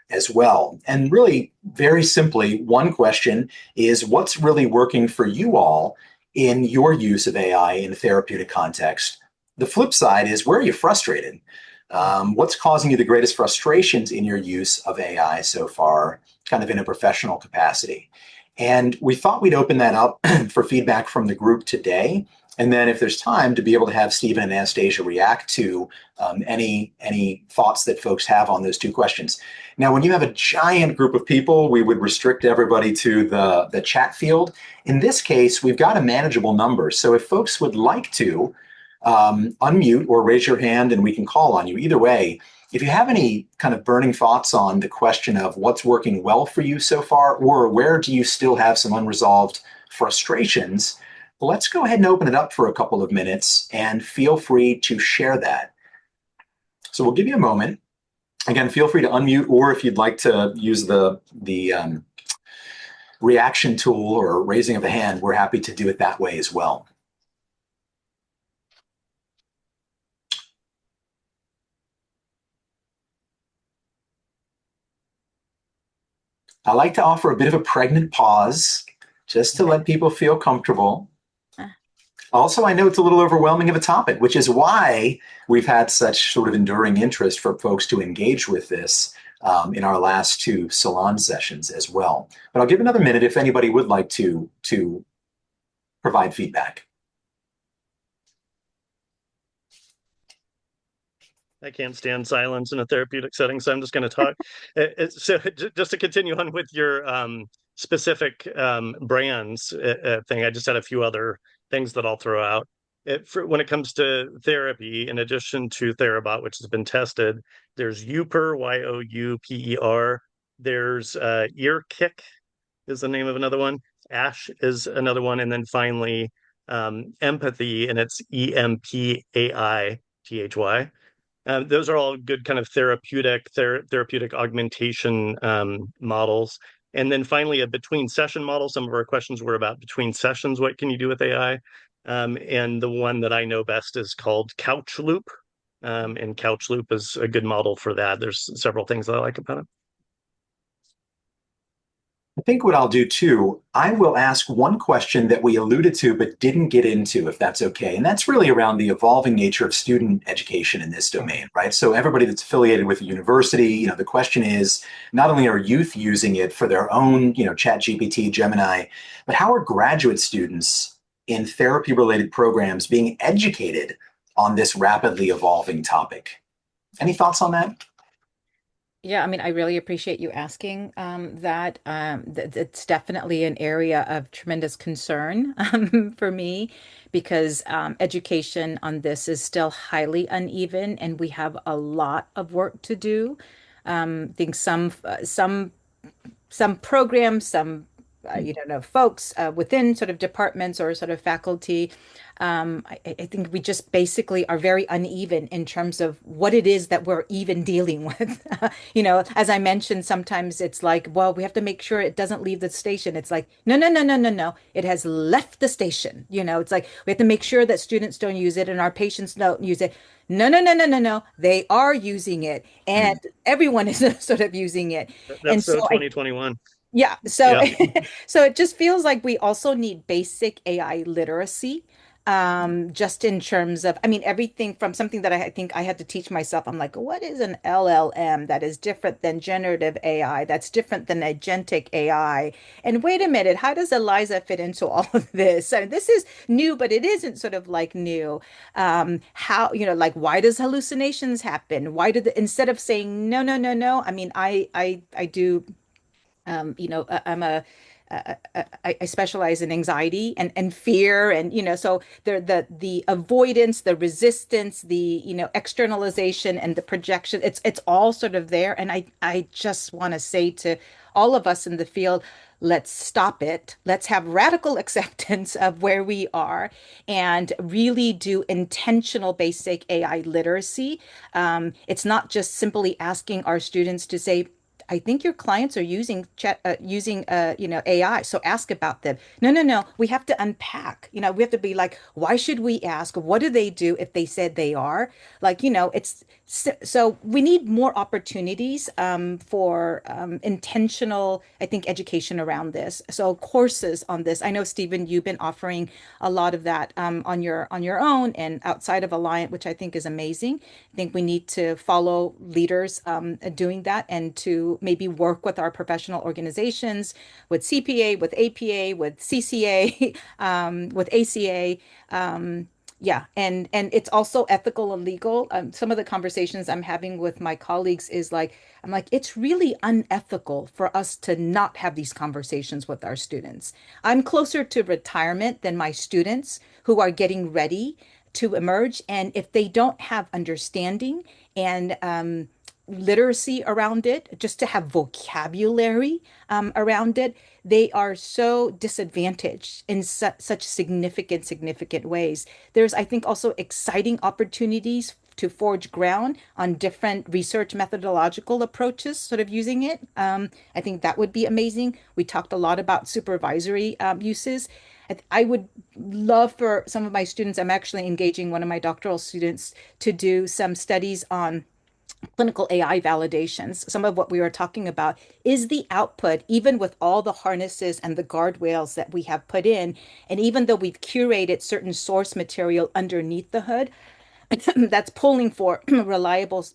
as well. And really, very simply, one question is, what's really working for you all in your use of AI in a therapeutic context? The flip side is, where are you frustrated? What's causing you the greatest frustrations in your use of AI so far, kind of in a professional capacity? And we thought we'd open that up for feedback from the group today. And then if there's time, to be able to have Stephen and Anastasia react to any thoughts that folks have on those two questions. Now, when you have a giant group of people, we would restrict everybody to the chat field. In this case, we've got a manageable number. So if folks would like to unmute or raise your hand and we can call on you. Either way, if you have any kind of burning thoughts on the question of what's working well for you so far, or where do you still have some unresolved frustrations, let's go ahead and open it up for a couple of minutes and feel free to share that. So we'll give you a moment. Again, feel free to unmute, or if you'd like to use the reaction tool or raising of the hand, we're happy to do it that way as well. I like to offer a bit of a pregnant pause just to let people feel comfortable. Also, I know it's a little overwhelming of a topic, which is why we've had such sort of enduring interest for folks to engage with this in our last two salon sessions as well. But I'll give another minute if anybody would like to provide feedback. I can't stand silence in a therapeutic setting, so I'm just going to talk. So just to continue on with your specific brands thing, I just had a few other things that I'll throw out. When it comes to therapy, in addition to Therabot, which has been tested, there's Youper, Youper. There's EarKick is the name of another one. Ash is another one. And then finally, Empathy, and it's EMPAITHY. Those are all good kind of therapeutic augmentation models. And then finally, a between session model. Some of our questions were about between sessions. What can you do with AI? And the one that I know best is called Couch Loop. And Couch Loop is a good model for that. There's several things that I like about it. I think what I'll do too, I will ask one question that we alluded to but didn't get into, if that's okay. And that's really around the evolving nature of student education in this domain, right? So everybody that's affiliated with a university, the question is, not only are youth using it for their own, ChatGPT, Gemini, but how are graduate students in therapy-related programs being educated on this rapidly evolving topic? Any thoughts on that? Yeah, I mean, I really appreciate you asking that. It's definitely an area of tremendous concern for me because education on this is still highly uneven, and we have a lot of work to do. I think some programs, some folks within sort of departments or sort of faculty. I think we just basically are very uneven in terms of what it is that we're even dealing with. As I mentioned, sometimes it's like, well, we have to make sure it doesn't leave the station. It's like, no, no, no, no, no, no. It has left the station. It's like we have to make sure that students don't use it and our patients don't use it. No, no, no, no, no, no. They are using it, and everyone is sort of using it. That's And so so 2021. yeah, so Yeah. so it just feels like we also need basic AI literacy, just in terms of, I mean, everything from something that I think I had to teach myself. I'm like, what is an LLM that is different than generative AI, that's different than agentic AI? And wait a minute, how does Eliza fit into all of this? So this is new, but it isn't sort of like new. How, like, why does hallucinations happen? Instead of saying no, no, no, no, I mean, I do. I specialize in anxiety and fear, and so the avoidance, the resistance, the externalization and the projection, it's all sort of there. And I just want to say to all of us in the field, let's stop it. Let's have radical acceptance of where we are and really do intentional basic AI literacy. It's not just simply asking our students to say, I think your clients are using AI, so ask about them. No, no, no. We have to unpack. We have to be like, why should we ask? What do they do if they said they are? Like, it's so we need more opportunities for intentional, I think, education around this. So courses on this. I know, Stephen, you've been offering a lot of that on your own and outside of Alliant, which I think is amazing. I think we need to follow leaders doing that and to maybe work with our professional organizations, with CPA, with APA, with CCA, with ACA. Yeah, and it's also ethical and legal. Some of the conversations I'm having with my colleagues is like, I'm like, it's really unethical for us to not have these conversations with our students. I'm closer to retirement than my students who are getting ready to emerge. And if they don't have understanding and literacy around it, just to have vocabulary around it, they are so disadvantaged in such significant ways. There's, I think, also exciting opportunities to forge ground on different research methodological approaches, sort of using it. I think that would be amazing. We talked a lot about supervisory uses. I would love for some of my students, I'm actually engaging one of my doctoral students to do some studies on clinical AI validations. Some of what we were talking about is the output, even with all the harnesses and the guardrails that we have put in. And even though we've curated certain source material underneath the hood, that's pulling for reliable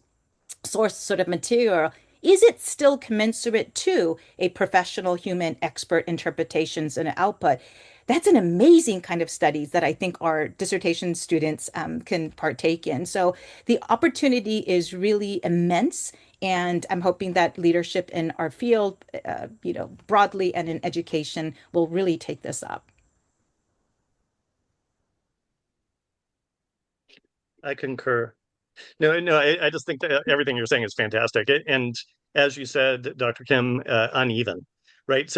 source sort of material, is it still commensurate to a professional human expert interpretations and output? That's an amazing kind of studies that I think our dissertation students can partake in. So the opportunity is really immense. And I'm hoping that leadership in our field, broadly and in education will really take this up. I concur. No, no, I just think that everything you're saying is fantastic. And as you said, Dr. Kim, uneven, right?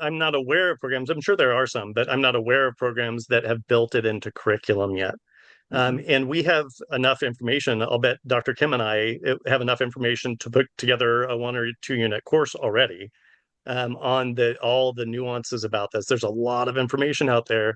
I'm not aware of programs. I'm sure there are some, but I'm not aware of programs that have built it into curriculum yet. And we have enough information. I'll bet Dr. Kim and I have enough information to put together a 1 or 2 unit course already on all the nuances about this. There's a lot of information out there,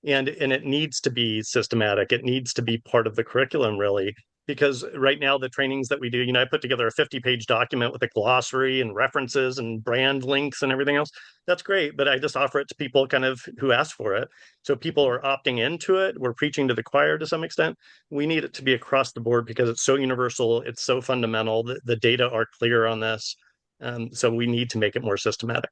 and it needs to be systematic. It needs to be part of the curriculum, really, because right now the trainings that we do, I put together a 50-page document with a glossary and references and brand links and everything else. That's great, but I just offer it to people kind of who ask for it. So people are opting into it. We're preaching to the choir to some extent. We need it to be across the board because it's so universal. It's so fundamental. The data are clear on this. So we need to make it more systematic.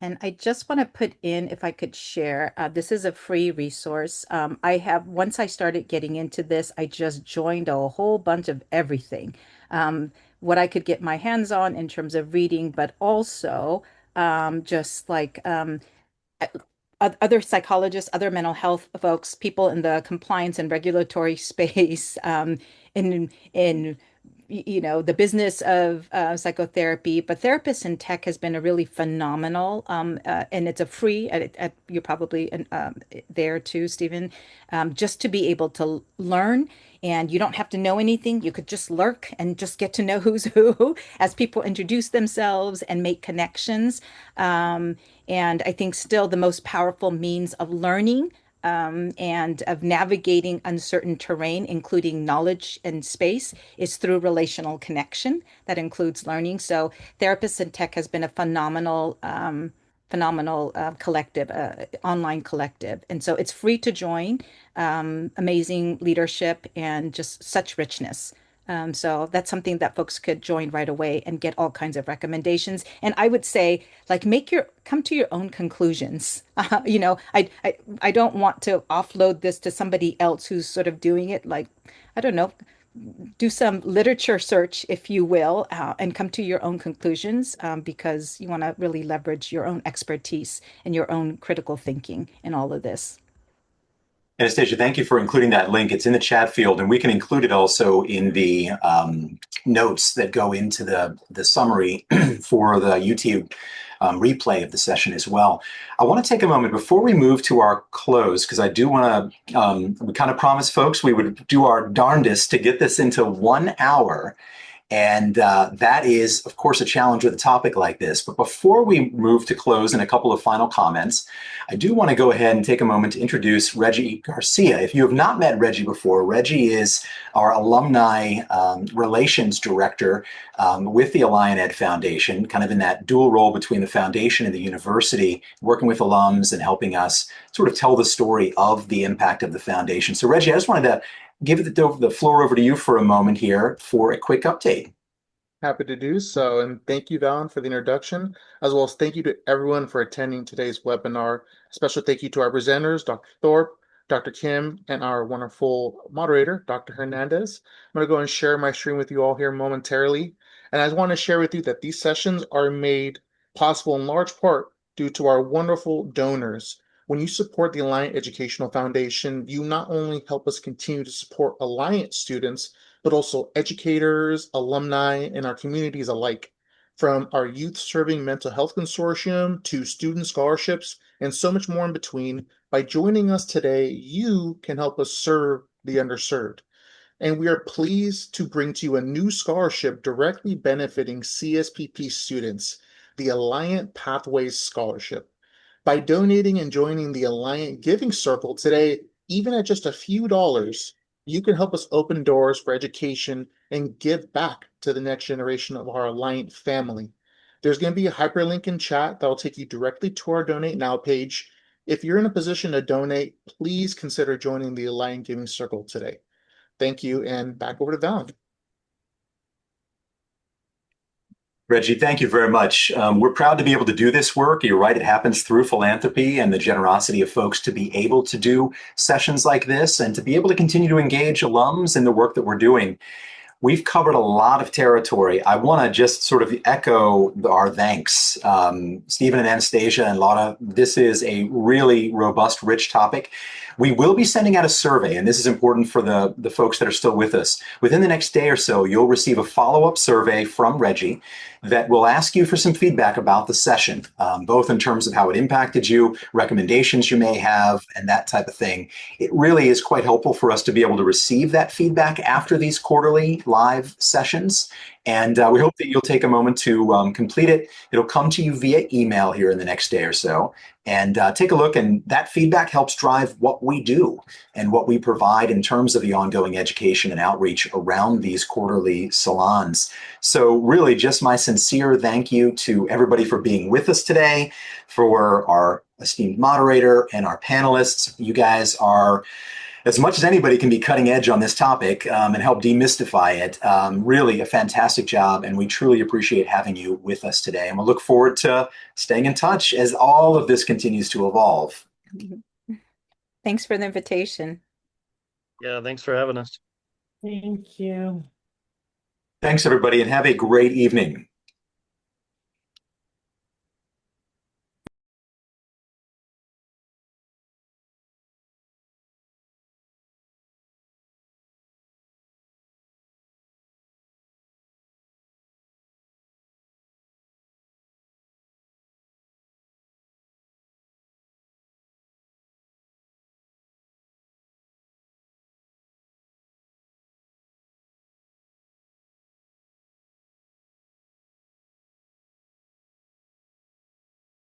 And I just want to put in, if I could share, this is a free resource. Once I started getting into this, I just joined a whole bunch of everything. What I could get my hands on in terms of reading, but also just like other psychologists, other mental health folks, people in the compliance and regulatory space, in the business of psychotherapy, but therapists in tech has been a really phenomenal, and it's a free, you're probably there too, Stephen, just to be able to learn. And you don't have to know anything. You could just lurk and just get to know who's who as people introduce themselves and make connections. And I think still the most powerful means of learning and of navigating uncertain terrain, including knowledge and space, is through relational connection. That includes learning. So Therapists in Tech has been a phenomenal collective, online collective. And so it's free to join, amazing leadership and just such richness. So that's something that folks could join right away and get all kinds of recommendations. And I would say, like, come to your own conclusions. I don't want to offload this to somebody else who's sort of doing it. Like, I don't know, do some literature search, if you will, and come to your own conclusions because you want to really leverage your own expertise and your own critical thinking in all of this. Anastasia, thank you for including that link. It's in the chat field, and we can include it also in the notes that go into the summary for the YouTube replay of the session as well. I want to take a moment before we move to our close, because I do want to, we kind of promised folks we would do our darndest to get this into 1 hour. And that is, of course, a challenge with a topic like this. But before we move to close and a couple of final comments, I do want to go ahead and take a moment to introduce Reggie Garcia. If you have not met Reggie before, Reggie is our alumni relations director with the Alliant Ed Foundation, kind of in that dual role between the foundation and the university, working with alums and helping us sort of tell the story of the impact of the foundation. So Reggie, I just wanted to give the floor over to you for a moment here for a quick update. Happy to do so. And thank you, Valen, for the introduction, as well as thank you to everyone for attending today's webinar. A special thank you to our presenters, Dr. Thorp, Dr. Kim, and our wonderful moderator, Dr. Hernández. I'm going to go and share my screen with you all here momentarily. And I just want to share with you that these sessions are made possible in large part due to our wonderful donors. When you support the Alliant Educational Foundation, you not only help us continue to support Alliant students, but also educators, alumni, and our communities alike. From our Youth Serving Mental Health Consortium to student scholarships, and so much more in between, by joining us today, you can help us serve the underserved. And we are pleased to bring to you a new scholarship directly benefiting CSPP students, the Alliant Pathways Scholarship. By donating and joining the Alliant Giving Circle today, even at just a few dollars, you can help us open doors for education and give back to the next generation of our Alliant family. There's going to be a hyperlink in chat that will take you directly to our Donate Now page. If you're in a position to donate, please consider joining the Alliant Giving Circle today. Thank you, and back over to Val. Reggie, thank you very much. We're proud to be able to do this work. You're right, it happens through philanthropy and the generosity of folks to be able to do sessions like this and to be able to continue to engage alums in the work that we're doing. We've covered a lot of territory. I want to just sort of echo our thanks. Stephen and Anastasia and Laura, this is a really robust, rich topic. We will be sending out a survey, and this is important for the folks that are still with us. Within the next day or so, you'll receive a follow-up survey from Reggie that will ask you for some feedback about the session, both in terms of how it impacted you, recommendations you may have, and that type of thing. It really is quite helpful for us to be able to receive that feedback after these quarterly live sessions. And we hope that you'll take a moment to complete it. It'll come to you via email here in the next day or so. And take a look, and that feedback helps drive what we do and what we provide in terms of the ongoing education and outreach around these quarterly salons. So really just my sincere thank you to everybody for being with us today, for our esteemed moderator and our panelists. You guys are, as much as anybody can be cutting edge on this topic and help demystify it, really a fantastic job. And we truly appreciate having you with us today. And we'll look forward to staying in touch as all of this continues to evolve. Thanks for the invitation. Yeah, thanks for having us. Thank you. Thanks, everybody, and have a great evening.